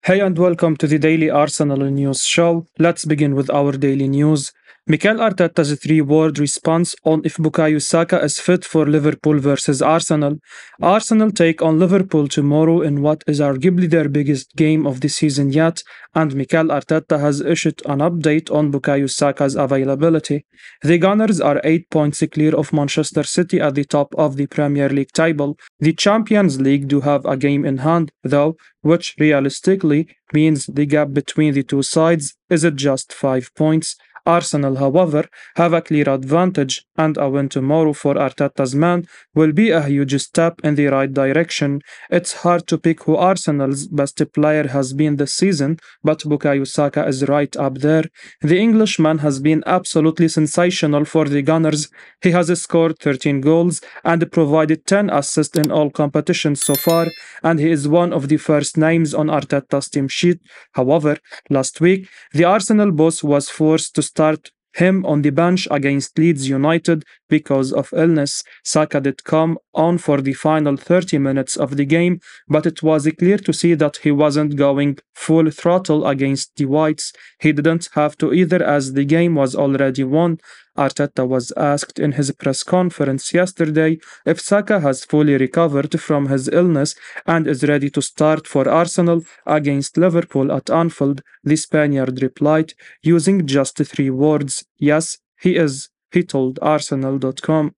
Hey and welcome to the Daily Arsenal News Show. Let's begin with our daily news. Mikel Arteta's three-word response on if Bukayo Saka is fit for Liverpool versus Arsenal. Arsenal take on Liverpool tomorrow in what is arguably their biggest game of the season yet, and Mikel Arteta has issued an update on Bukayo Saka's availability. The Gunners are 8 points clear of Manchester City at the top of the Premier League table. The Champions League do have a game in hand, though, which realistically means the gap between the two sides is at just 5 points. Arsenal, however, have a clear advantage, and a win tomorrow for Arteta's men will be a huge step in the right direction. It's hard to pick who Arsenal's best player has been this season, but Bukayo Saka is right up there. The Englishman has been absolutely sensational for the Gunners. He has scored 13 goals and provided 10 assists in all competitions so far, and he is one of the first names on Arteta's team sheet. However, last week, the Arsenal boss was forced to start him on the bench against Leeds United because of illness. Saka did come on for the final 30 minutes of the game, but it was clear to see that he wasn't going full throttle against the Whites. He didn't have to either, as the game was already won. Arteta was asked in his press conference yesterday if Saka has fully recovered from his illness and is ready to start for Arsenal against Liverpool at Anfield. The Spaniard replied using just three words: "Yes, he is," he told Arsenal.com.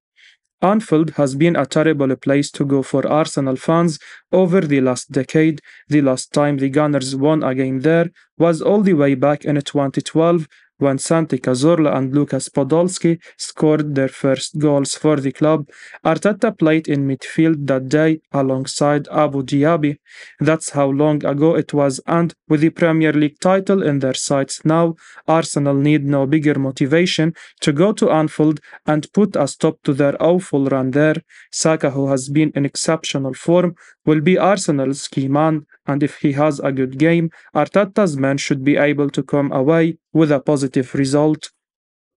Anfield has been a terrible place to go for Arsenal fans over the last decade. The last time the Gunners won a game there was all the way back in 2012 when Santi Cazorla and Lucas Podolski scored their first goals for the club. Arteta played in midfield that day alongside Abu Diaby. That's how long ago it was, and with the Premier League title in their sights now, Arsenal need no bigger motivation to go to Anfield and put a stop to their awful run there. Saka, who has been in exceptional form, will be Arsenal's key man, and if he has a good game, Arteta's men should be able to come away with a positive result.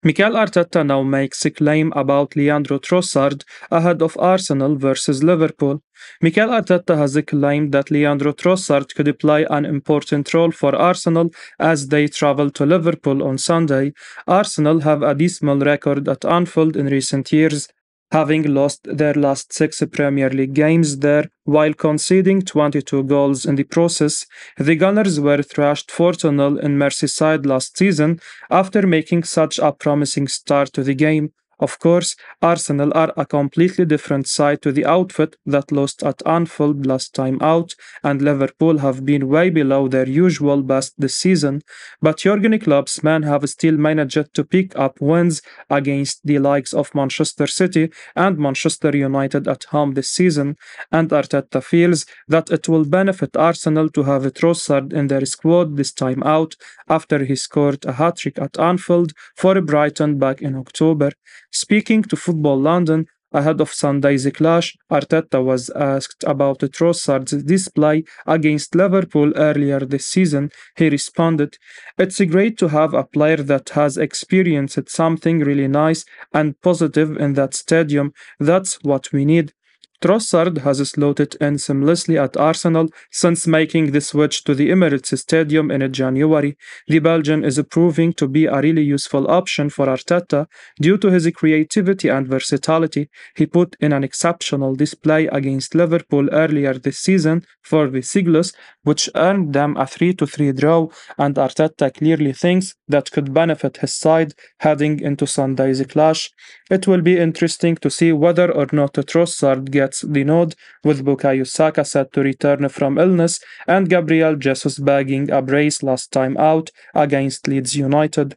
Mikel Arteta now makes a claim about Leandro Trossard ahead of Arsenal versus Liverpool. Mikel Arteta has claimed that Leandro Trossard could play an important role for Arsenal as they travel to Liverpool on Sunday. Arsenal have a dismal record at Anfield in recent years, having lost their last 6 Premier League games there while conceding 22 goals in the process. The Gunners were thrashed 4-0 in Merseyside last season after making such a promising start to the game. Of course, Arsenal are a completely different side to the outfit that lost at Anfield last time out, and Liverpool have been way below their usual best this season. But Jurgen Klopp's men have still managed to pick up wins against the likes of Manchester City and Manchester United at home this season, and Arteta feels that it will benefit Arsenal to have Trossard in their squad this time out after he scored a hat-trick at Anfield for Brighton back in October. Speaking to Football London ahead of Sunday's clash, Arteta was asked about Trossard's display against Liverpool earlier this season. He responded, "It's great to have a player that has experienced something really nice and positive in that stadium. That's what we need." Trossard has slotted in seamlessly at Arsenal since making the switch to the Emirates Stadium in January. The Belgian is proving to be a really useful option for Arteta due to his creativity and versatility. He put in an exceptional display against Liverpool earlier this season for the Seagulls, which earned them a 3-3 draw, and Arteta clearly thinks that could benefit his side heading into Sunday's clash. It will be interesting to see whether or not Trossard gets the nod, with Bukayo Saka set to return from illness and Gabriel Jesus bagging a brace last time out against Leeds United.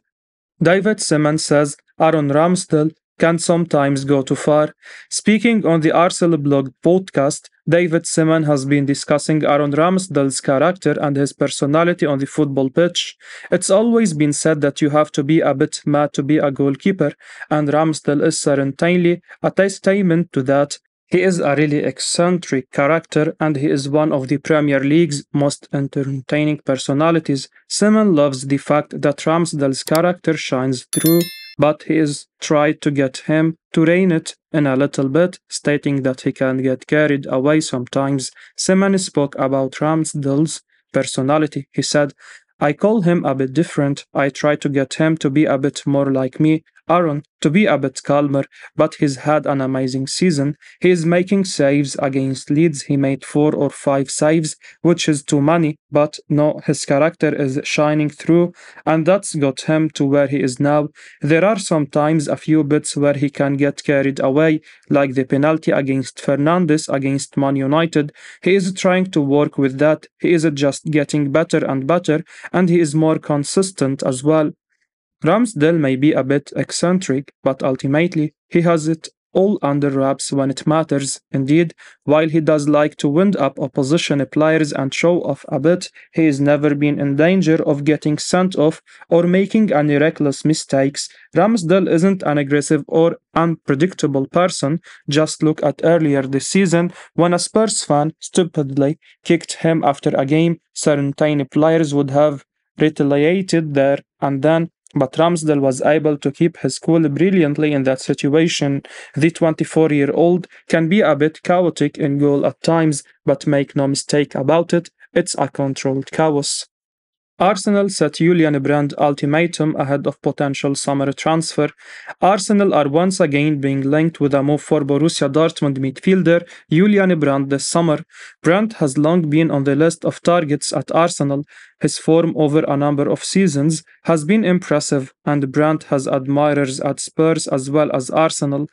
David Simmons says Aaron Ramsdale can sometimes go too far. Speaking on the Arsenal blog podcast, David Simmons has been discussing Aaron Ramsdale's character and his personality on the football pitch. It's always been said that you have to be a bit mad to be a goalkeeper, and Ramsdale is certainly a testament to that. He is a really eccentric character, and he is one of the Premier League's most entertaining personalities. Simon loves the fact that Ramsdale's character shines through, but he is tried to get him to rein it in a little bit, stating that he can get carried away sometimes. Simon spoke about Ramsdale's personality. He said, I call him a bit different. I try to get him to be a bit more like me. Aaron, to be a bit calmer, but he's had an amazing season. He is making saves against Leeds. He made 4 or 5 saves, which is too many, but no, his character is shining through, and that's got him to where he is now. There are sometimes a few bits where he can get carried away, like the penalty against Fernandes against Man United. He is trying to work with that. He is just getting better and better, and he is more consistent as well. Ramsdale may be a bit eccentric, but ultimately he has it all under wraps when it matters. Indeed, while he does like to wind up opposition players and show off a bit, he has never been in danger of getting sent off or making any reckless mistakes. Ramsdale isn't an aggressive or unpredictable person. Just look at earlier this season when a Spurs fan stupidly kicked him after a game. Certain players would have retaliated there and then, but Ramsdale was able to keep his cool brilliantly in that situation. The 24-year-old can be a bit chaotic in goal at times, but make no mistake about it, it's a controlled chaos. Arsenal set Julian Brandt ultimatum ahead of potential summer transfer. Arsenal are once again being linked with a move for Borussia Dortmund midfielder Julian Brandt this summer. Brandt has long been on the list of targets at Arsenal. His form over a number of seasons has been impressive, and Brandt has admirers at Spurs as well as Arsenal.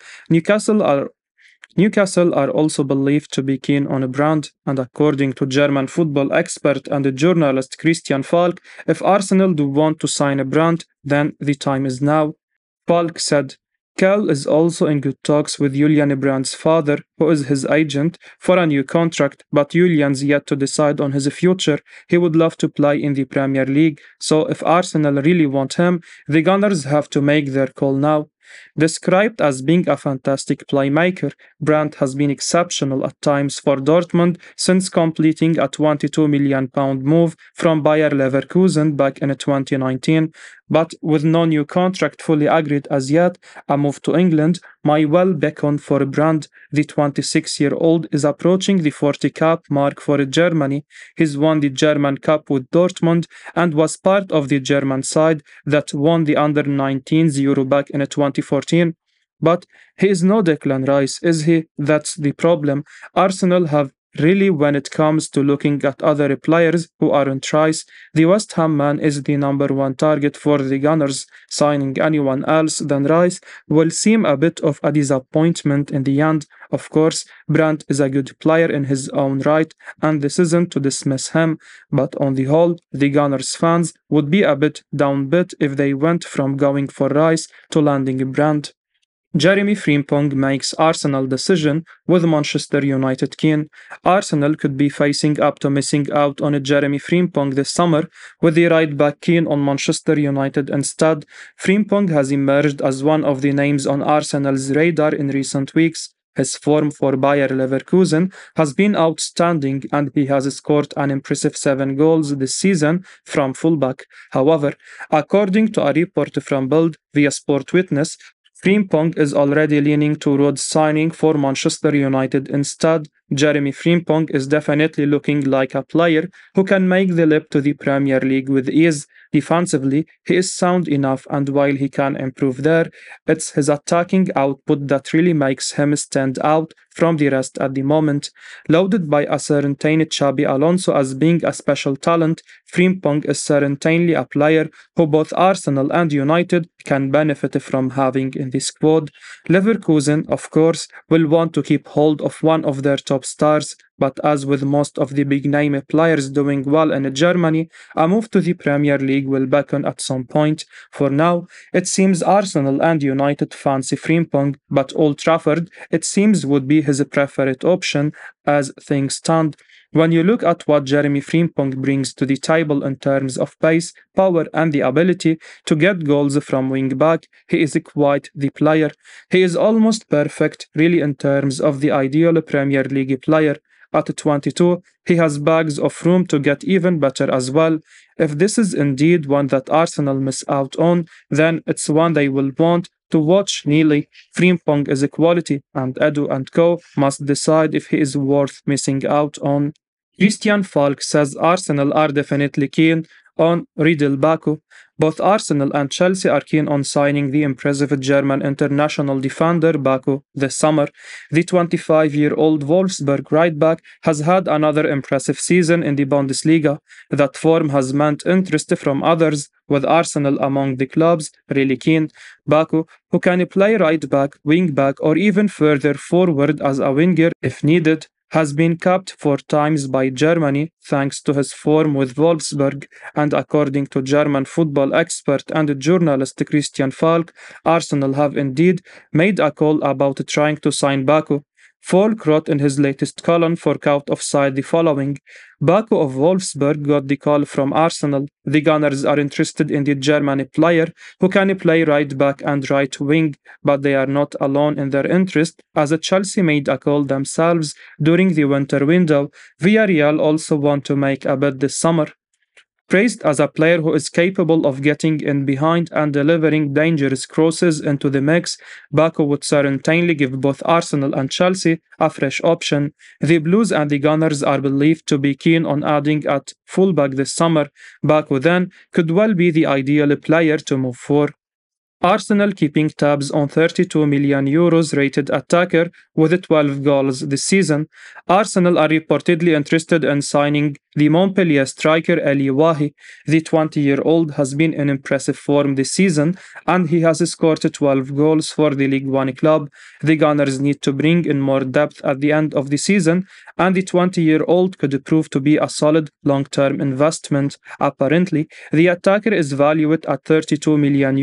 Newcastle are also believed to be keen on Brandt, and according to German football expert and journalist Christian Falk, if Arsenal do want to sign Brandt, then the time is now. Falk said, Kel is also in good talks with Julian Brandt's father, who is his agent, for a new contract, but Julian's yet to decide on his future. He would love to play in the Premier League, so if Arsenal really want him, the Gunners have to make their call now. Described as being a fantastic playmaker, Brandt has been exceptional at times for Dortmund since completing a £22 million move from Bayer Leverkusen back in 2019. But with no new contract fully agreed as yet, a move to England might well beckon for Brandt. The 26-year-old is approaching the 40 cap mark for Germany. He's won the German Cup with Dortmund and was part of the German side that won the under-19s Euro back in 2014. But he is no Declan Rice, is he? That's the problem. Arsenal have really, when it comes to looking at other players who aren't Rice, the West Ham man is the number one target for the Gunners. Signing anyone else than Rice will seem a bit of a disappointment in the end. Of course, Brandt is a good player in his own right, and this isn't to dismiss him, but on the whole, the Gunners fans would be a bit downbeat if they went from going for Rice to landing Brandt. Jeremy Frimpong makes Arsenal decision with Manchester United keen. Arsenal could be facing up to missing out on Jeremy Frimpong this summer, with the right back keen on Manchester United instead. Frimpong has emerged as one of the names on Arsenal's radar in recent weeks. His form for Bayer Leverkusen has been outstanding, and he has scored an impressive 7 goals this season from fullback. However, according to a report from Bild via Sport Witness, Frimpong is already leaning towards signing for Manchester United instead. Jeremy Frimpong is definitely looking like a player who can make the leap to the Premier League with ease. Defensively, he is sound enough, and while he can improve there, it's his attacking output that really makes him stand out from the rest at the moment. Lauded by a certain Xabi Alonso as being a special talent, Frimpong is certainly a player who both Arsenal and United can benefit from having in the squad. Leverkusen, of course, will want to keep hold of one of their top stars, but as with most of the big-name players doing well in Germany, a move to the Premier League will beckon at some point. For now, it seems Arsenal and United fancy Frimpong, but Old Trafford, it seems, would be his preferred option as things stand. When you look at what Jeremy Frimpong brings to the table in terms of pace, power, and the ability to get goals from wing back, he is quite the player. He is almost perfect, really, in terms of the ideal Premier League player. At 22, he has bags of room to get even better as well. If this is indeed one that Arsenal miss out on, then it's one they will want to watch nearly. Frimpong is a quality, and Edu and co must decide if he is worth missing out on. Christian Falk says Arsenal are definitely keen on Riedel Baku. Both Arsenal and Chelsea are keen on signing the impressive German international defender Baku this summer. The 25-year-old Wolfsburg right-back has had another impressive season in the Bundesliga. That form has meant interest from others, with Arsenal among the clubs really keen. Baku, who can play right-back, wing-back, or even further forward as a winger if needed, has been capped 4 times by Germany thanks to his form with Wolfsburg, and according to German football expert and journalist Christian Falk, Arsenal have indeed made a call about trying to sign Baku. Falk wrote in his latest column for Count Offside the following: Baku of Wolfsburg got the call from Arsenal. The Gunners are interested in the German player who can play right back and right wing, but they are not alone in their interest, as Chelsea made a call themselves during the winter window. Villarreal also want to make a bid this summer. Praised as a player who is capable of getting in behind and delivering dangerous crosses into the mix, Baku would certainly give both Arsenal and Chelsea a fresh option. The Blues and the Gunners are believed to be keen on adding at fullback this summer. Baku then could well be the ideal player to move for. Arsenal keeping tabs on €32 million rated attacker with 12 goals this season. Arsenal are reportedly interested in signing the Montpellier striker Eli Wahi. The 20-year-old has been in impressive form this season and he has scored 12 goals for the League One club. The Gunners need to bring in more depth at the end of the season, and the 20-year-old could prove to be a solid long-term investment. Apparently, the attacker is valued at €32 million,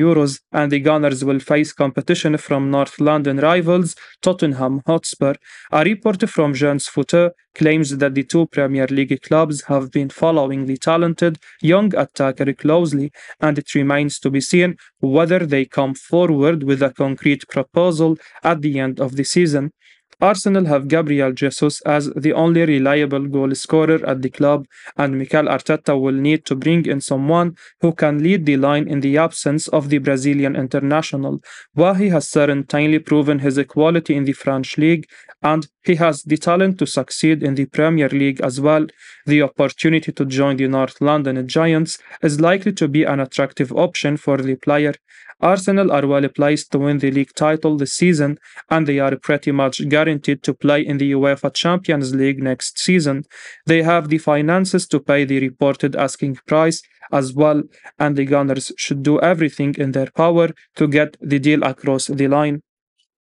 and the Gunners will face competition from North London rivals Tottenham Hotspur. A report from Jean's Footer claims that the two Premier League clubs have been following the talented young attacker closely, and it remains to be seen whether they come forward with a concrete proposal at the end of the season. Arsenal have Gabriel Jesus as the only reliable goal scorer at the club, and Mikel Arteta will need to bring in someone who can lead the line in the absence of the Brazilian international. Wahi has certainly proven his quality in the French league, and he has the talent to succeed in the Premier League as well. The opportunity to join the North London Giants is likely to be an attractive option for the player. Arsenal are well placed to win the league title this season, and they are pretty much guaranteed to play in the UEFA Champions League next season. They have the finances to pay the reported asking price as well, and the Gunners should do everything in their power to get the deal across the line.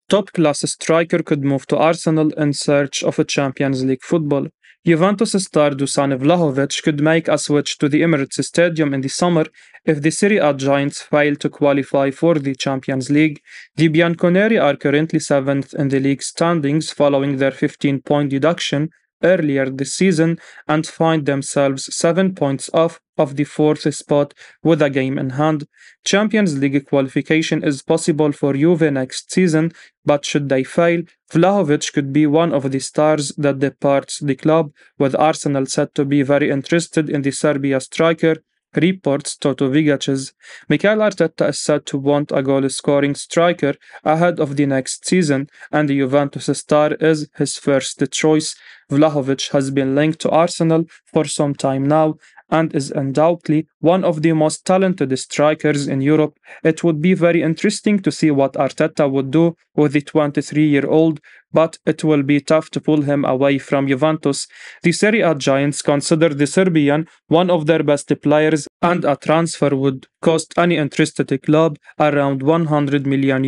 Top-class striker could move to Arsenal in search of a Champions League football. Juventus star Dusan Vlahovic could make a switch to the Emirates Stadium in the summer if the Serie A giants fail to qualify for the Champions League. The Bianconeri are currently 7th in the league standings following their 15-point deduction earlier this season and find themselves 7 points off of the 4th spot with a game in hand. Champions League qualification is possible for Juve next season, but should they fail, Vlahovic could be one of the stars that departs the club, with Arsenal said to be very interested in the Serbia striker, reports Toto Vigaches. Mikel Arteta is said to want a goal-scoring striker ahead of the next season, and the Juventus star is his first choice. Vlahovic has been linked to Arsenal for some time now and is undoubtedly one of the most talented strikers in Europe. It would be very interesting to see what Arteta would do with the 23-year-old, but it will be tough to pull him away from Juventus. The Serie A giants consider the Serbian one of their best players, and a transfer would cost any interested club around €100 million,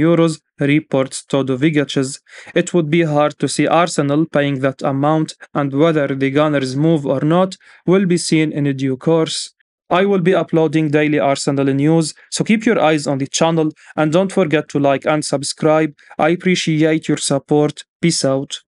reports Todo Vigaches. It would be hard to see Arsenal paying that amount, and whether the Gunners move or not will be seen in due course. I will be uploading daily Arsenal news, so keep your eyes on the channel and don't forget to like and subscribe. I appreciate your support. Peace out.